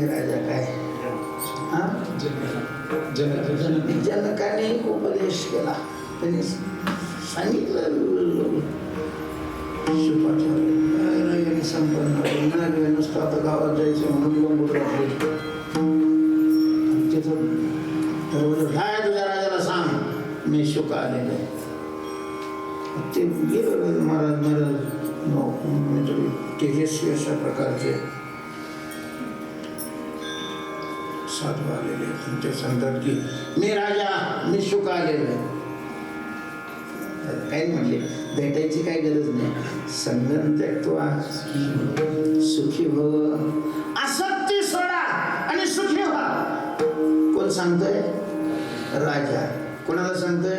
Speaker 1: राजा काय जनकाने उपदेश केला त्यांनी सांगितलं शुकाचार्य संपन्न नुसतं आता गावात जायचं म्हणून बोंबूट राहते तिथं काय तुझ्या राजाला सांग मी शुक आलेलो आहे ते गेलं महाराज तेजस्वी अशा प्रकारचे साधू आलेले तुमचे सांगतात की मी राजा मी शुक आलेलो आहे काही म्हणले भेटायची काही गरज नाही संगम त्यक्त्वा सुखी भव आसक्ती सोडा आणि सुखी व्हा कोण सांगतोय राजा कोणाला सांगतोय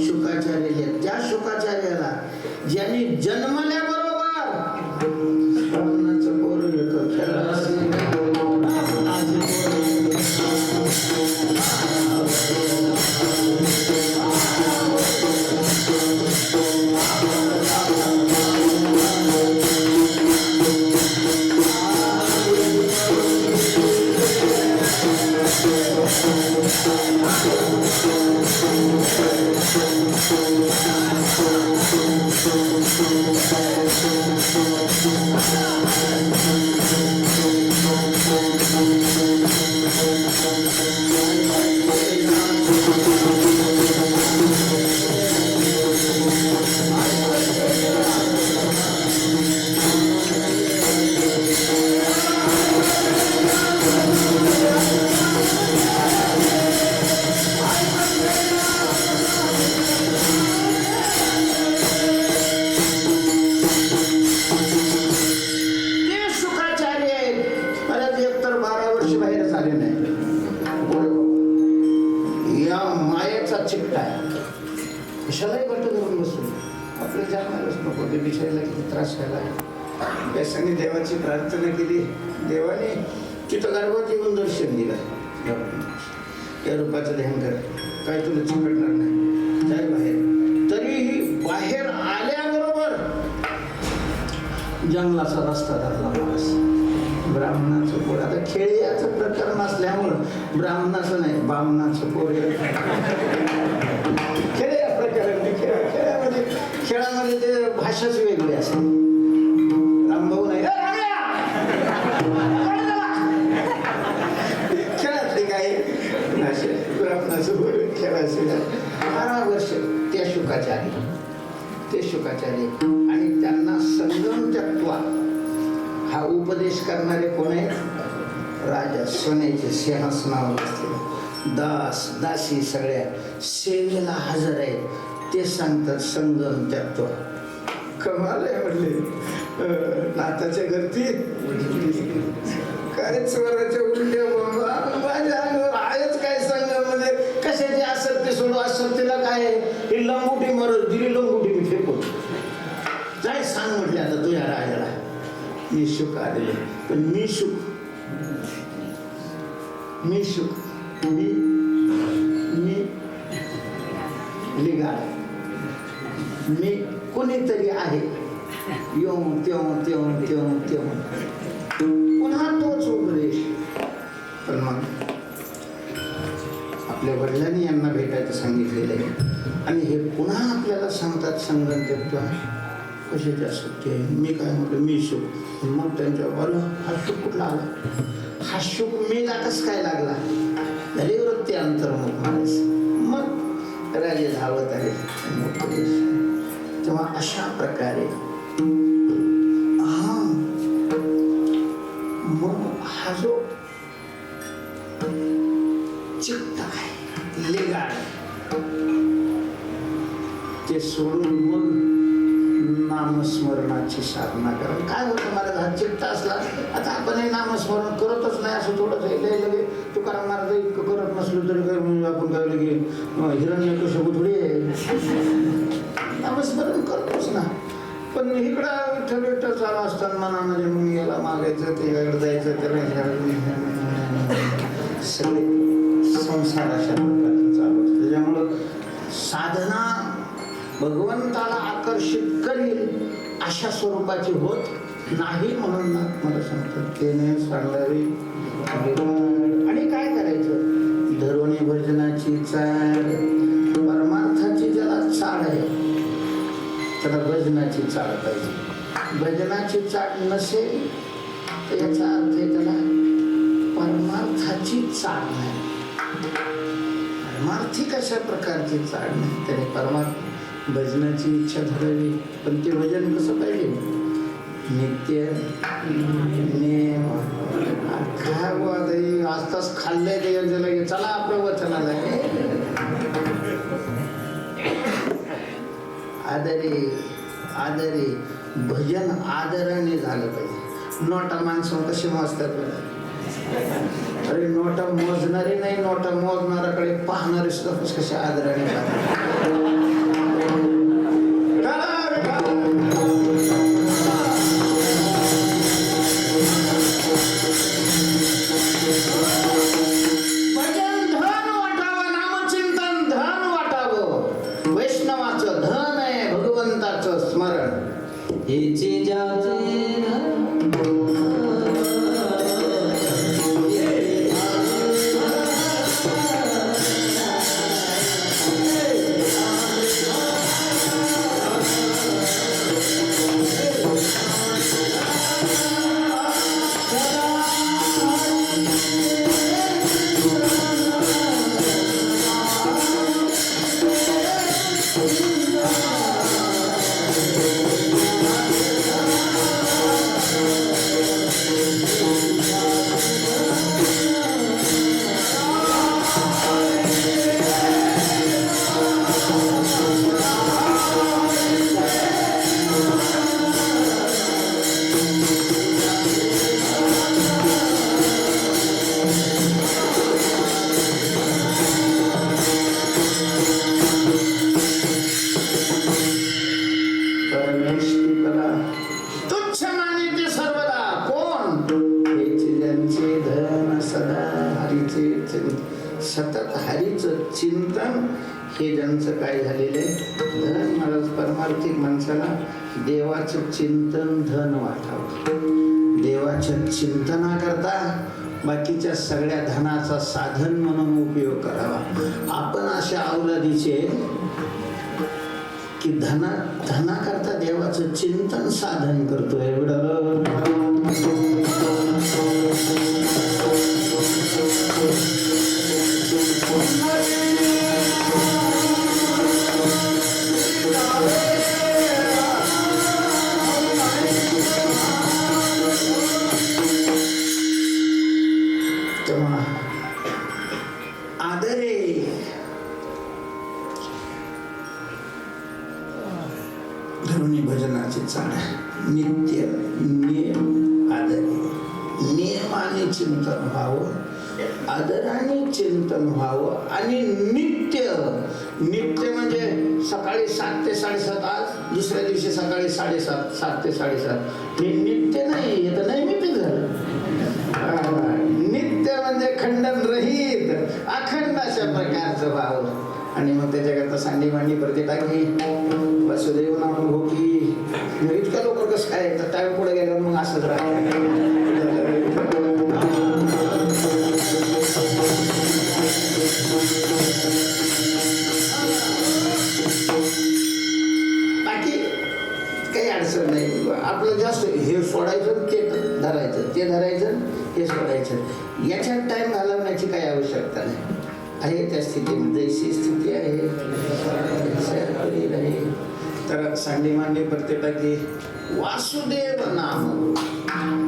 Speaker 1: शुकाचार्य त्या शुकाचार्याला ज्यांनी जन्मल्याबरोबर पोर येतो कशालाही बट करून बसू आपल्या जाणारच नको ते विषयाला किती त्रास व्हायला त्यासाठी देवाची प्रार्थना केली देवाने तिथं गर्भात येऊन दर्शन दिलं त्या रूपाचं ध्यान कर काय तुला चिकटणार नाही जाय बाहेर तरीही बाहेर आल्याबरोबर जंगलाचा रस्ता धरला माणूस ब्राह्मणाचं पोर आता खेळ्याचं प्रकरण असल्यामुळं ब्राह्मणाचं नाही बामणाचं पोर खेळ या प्रकाराने खेळ भाषाच वेगळी असते. रामभाऊ नाही खेळातले काय खेळायचे 12 वर्ष त्या शुकाचार्य आणि त्यांना संगम तत्व हा उपदेश करणारे कोण आहेत? राजा सोन्याचे सिंहासनावर बसलेले दास दासी सगळ्या सेवेला हजर आहेत. ते सांगतात संगम तत्व. कमाल आहे म्हटले. नाताच्या घरती काय स्वराच्या उलट्या माझ्या अंगावर आहेच काय संगम मध्ये. कशाची आसक्ती सोडू, आसक्तीला काय ही लंगुटी मरत दिली, लंगुटी मी फेकून काय सांग म्हटले. आता तुझ्या राजाला मी सुख आलेले, पण मी सुख लिगाड मी कोणीतरी आहे. येऊन तेव्हा पुन्हा तोच उपदेश. पण मग आपल्या वडिलांनी यांना भेटायचं सांगितलेलं आहे आणि हे पुन्हा आपल्याला सांगतात संगम तत्व कशाची आसक्ती आहे. मी काय म्हटलं मी सुख. मग त्यांच्यावर हा सुख कुठला आला? हा सुख मेला कस काय लागला? झाली वृत्ती अंतर्मुख माणूस. मग राजे धावत आले. तेव्हा अशा प्रकारे मग हा जो चित्त आहे लेगाड ते सोडून मग नामस्मरणाची साधना करा. काय होतं मला हा चित्त असला आता आपण हे नामस्मरण करतच नाही असं थोडंच लगे तुकाराम महाराज इतकं करत नसलो तरी काय म्हणजे आपण काय लगे हिरण्यकशिपू थोडी नामस्मरण करतोच ना. पण इकडं विठ्ठल चालू असताना मनामध्ये मग याला मागायचं त्याच्याकडे जायचं त्याला सगळे संसार अशा प्रकारचं चालू असतं. त्याच्यामुळं साधना भगवंताला आकर्षित करील अशा स्वरूपाची होत नाही. म्हणून ना मला सांगतात त्याने सांगावी. आणि काय करायचं? धरोणी भजनाची चाड, परमार्थाची ज्याला चाड आहे त्याला भजनाची चाड पाहिजे. भजनाची चाड नसेल तर याचा अर्थ आहे त्याला परमार्थाची चाड नाही. परमार्थी कशा प्रकारची चाड नाही. त्याने परमार्थ भजनाची इच्छा धरावी. पण ते भजन कसं पाहिजे? नित्य नेम. काय बुवा आजताच खाल्लंय ते चला आपलं वचनाला आदरी भजन आदराने झालं पाहिजे. नोटा माणसं कशी मोजतात? अरे नोटा मोजणारे नाही, नोटा मोजणाऱ्याकडे पाहणारे सुद्धा कशा आदराने भजन धन वाटावं, नामचिंतन धन वाटावं. वैष्णवाचं धन आहे भगवंताचं स्मरण. हेचे ज्याचे सतत हरीचं चिंतन हे ज्यांचं काय झालेलं आहे धन. महाराज परमार्थिक माणसाला देवाचं चिंतन धन वाटावं. देवाच्या चिंतना करता बाकीच्या सगळ्या धनाचा साधन म्हणून उपयोग करावा. आपण अशा अवलादीचे की धनाकरता देवाचं चिंतन साधन करतोय. धरुणी भजनाची चाड नित्य नियम आदर नियमाने चिंतन व्हावं, आदराने चिंतन व्हावं आणि नित्य म्हणजे सकाळी 7 ते 7:30 आज दुसऱ्या दिवशी सकाळी 7:30 7 ते 7:30 हे नित्य नाही, हे तर नैमित्तिक झालं. नित्य म्हणजे खंडन रहित अखंड अशा प्रकारचं भाव. आणि मग त्याच्याकरता सांडी मांडी प्रति टाकली वसुदेव नाम भोगी इतक्या लोक कसं काय तर त्या पुढे गेल्यावर मग असंच बाकी काही अडचण नाही. आपलं जास्त हे सोडायचं ते धरायचं, ते धरायचं हे सोडायचं, याच्यात टाइम घालवण्याची काही आवश्यकता नाही. आहे त्या स्थितीमध्ये जैसी स्थिती आहे तर सांडी मांडी प्रत्येक टाकी वासुदेव नाम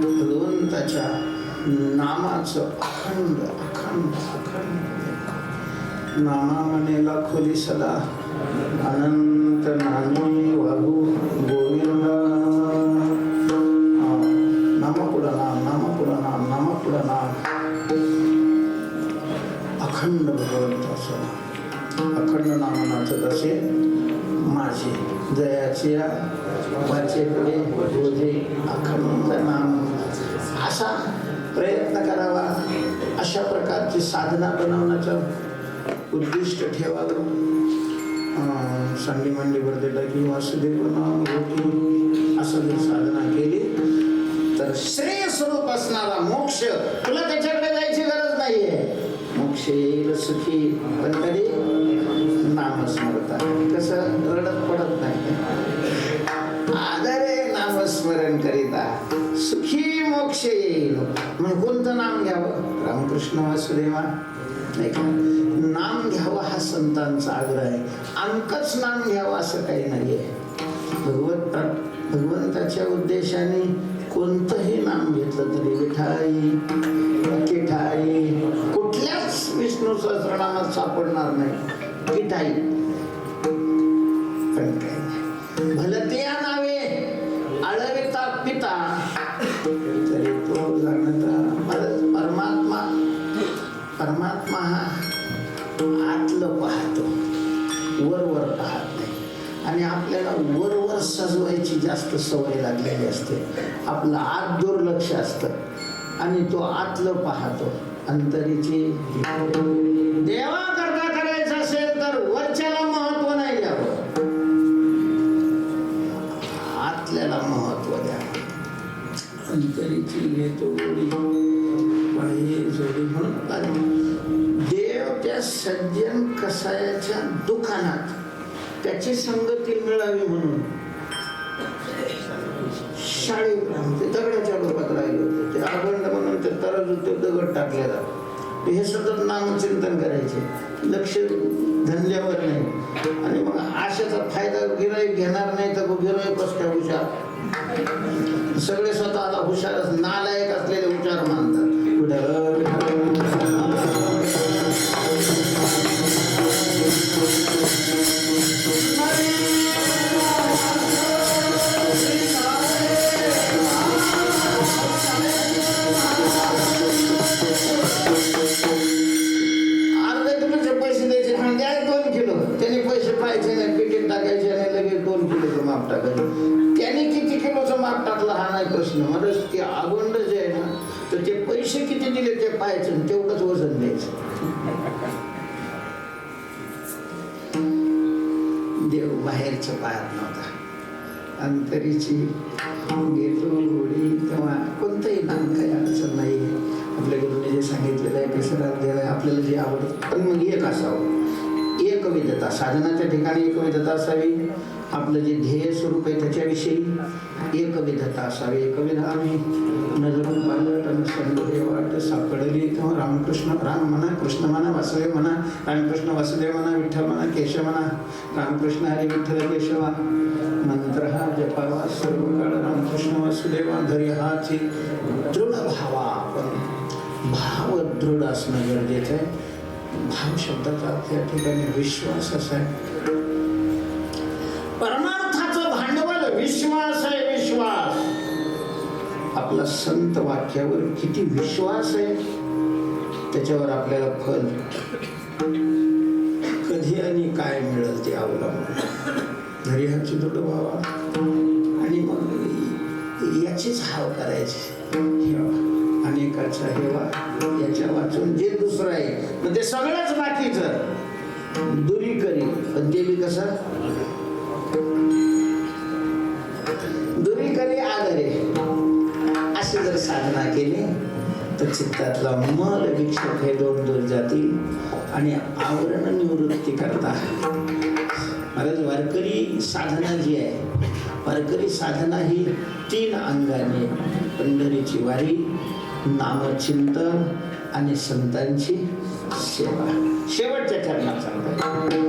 Speaker 1: भगवंताच्या नामाचं अखंड अखंड अखंड नामा मनेला खोली सदा अनंत नामी वाहू गोविंदा. नामापुढा नाम नामापुढा नाम नामापुढा नाम अखंड भगवंताचं अखंड नामनाचं तसे माझे जयाचे वाचे पुढे रोजे अखंड नाम असा प्रयत्न करावा. अशा प्रकारची साधना बनवण्याचं उद्दिष्ट ठेवावं. सांडी मांडी वरदेला की वासुदेव नाम होती असं जर साधना केली तर श्रेय स्वरूप असणारा मोक्ष तुला त्याच्याकडे जायची गरज नाहीये. मोक्ष येईल सुखी पण कधी नामस्मरता कसं रडत पडत नाही. आदरे नामस्मरण करिता सुखी मोक्ष येईल. मग कोणतं नाम घ्यावं? रामकृष्ण वासुदेवा नाही का? नाम घ्यावं हा संतांचा आग्रह आहे. अंकच नाम घ्यावं असं काही नाहीये. भगवंताच्या उद्देशाने कोणतंही नाम घेतलं तरी विठाई किठाई कुठल्याच विष्णू सहस्रनामात सापडणार नाही किठाई. पण काय भलत्या नावे आळविता पिता तरी तो जाणता परमात्मा हा आतलं पाहतो, वर पाहत नाही. आणि आपल्याला वर सजवायची जास्त सवय लागलेली असते. आपलं आत दुर्लक्ष असतं आणि तो आतलं पाहतो. अंतरीची देवा करता करायचं असेल तर वरच्याला महत्व नाही द्यावं, आतल्याला महत्व द्यावं. अंतरीची घेतो गोडी बाह्य जोडी म्हणून देव त्या सज्जन कसायाच्या दुकानात त्याची संगती मिळावी म्हणून शाळेत दगडाच्या रूपात राहिले होते. ते अखंड म्हणून ते तराजू ते दगड टाकले जात. हे सतत नामचिंतन करायचे, लक्ष धंद्यावर नाही. आणि मग आशाचा फायदा गिराईक घेणार नाही तर गिराईक कसं हुशार, सगळे स्वतःला हुशार नालायक असलेले हुशार मानतात. अर्ध्या किलोचे पैसे द्यायचे आणि द्या 2 किलो. त्याने पैसे पाहायचे नाही, पेटीत टाकायचे आणि लगेच 2 किलोचं माप टाकायचं. त्याने किती किलोचं माप टाकलं हा नाही प्रश्न. म्हणजे ते अगोंड जे आहे ना तर ते पैसे किती दिले ते पाहायचं, तेवढंच वजन द्यायचं. देव बाहेरचं पाहत नव्हता. अंतरीची घेतो गोडी तेव्हा कोणतंही नाम काही अडचण नाही. आपल्या गुरुने जे सांगितलेलं आहे कसं देव आपल्याला जे आवडतं पण मग एक असावं. एक एकविधता, साधनाच्या ठिकाणी एकविधता असावी. आपलं जे ध्येय स्वरूप आहे त्याच्याविषयी एकविधता असावी. एकविध आम्ही नजरून पाहिलं आणि संदेह वाट सापडली तेव्हा रामकृष्ण राम म्हणा, कृष्ण म्हणा, वासुदेव म्हणा, रामकृष्ण वासुदेव म्हणा, विठ्ठल म्हणा, केशव म्हणा, रामकृष्ण हरी विठ्ठल केशवा मंत्र हा जपावा सर्व काळ रामकृष्ण वासुदेवा. धरी हाची दृढ भावा, पण भाव दृढ असणं गरजेचं आहे. भाव शब्दाचा त्या ठिकाणी विश्वास असा आहे. परमार्थाचं भांडवल विश्वास आहे. विश्वास आपला संत वाक्यावर किती विश्वास आहे त्याच्यावर आपल्याला फल कधी आणि काय मिळेल ते अवलंबून. धैर्याची दृढ व्हावा आणि मग याचीच हाव करायची. अनेकाचा हेवा याच्या वाचून जे दुसरं आहे मग ते सगळंच बाकीचं दुरी करी. पण ते बी कसं दुरी करी आदरे अशी जर साधना केली तर चित्तातला मल विक्षेप हे दोन दूर जातील आणि आवरण निवृत्ती करता. महाराज वारकरी साधना जी आहे, वारकरी साधना ही 3 अंगाने: पंढरीची वारी, नामचिंतन आणि संतांची सेवा. शेवटच्या चरणात सांगतात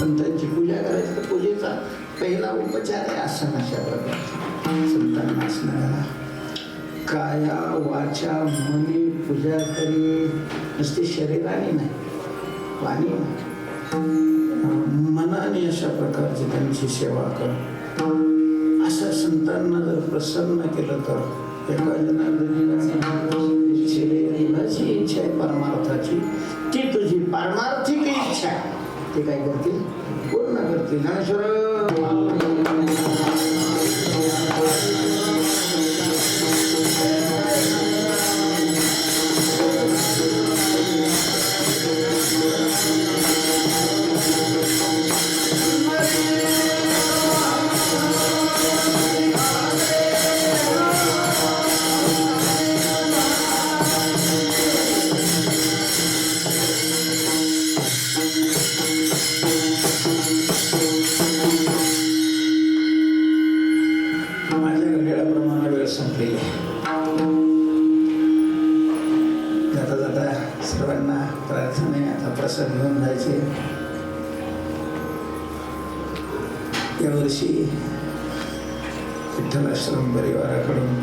Speaker 1: संतांची पूजा करायची तर पूजेचा पहिला उपचार आहे आसन. अशा प्रकारचा संतांना आसनाला काया वाचा मनी पूजा करी. नुसती शरीराने नाही, वाणी मनाने अशा प्रकारची त्यांची सेवा कर. असं संतांना जर प्रसन्न केलं तर एका जनार्दनीची इच्छा आहे परमार्थाची, ती तुझी पारमार्थिक इच्छा ते काय करतील, पूर्ण करतील. सर्वांना प्रार्थना आहे आता प्रसाद घेऊन जायचे. यावर्षी विठ्ठल आश्रम परिवाराकडून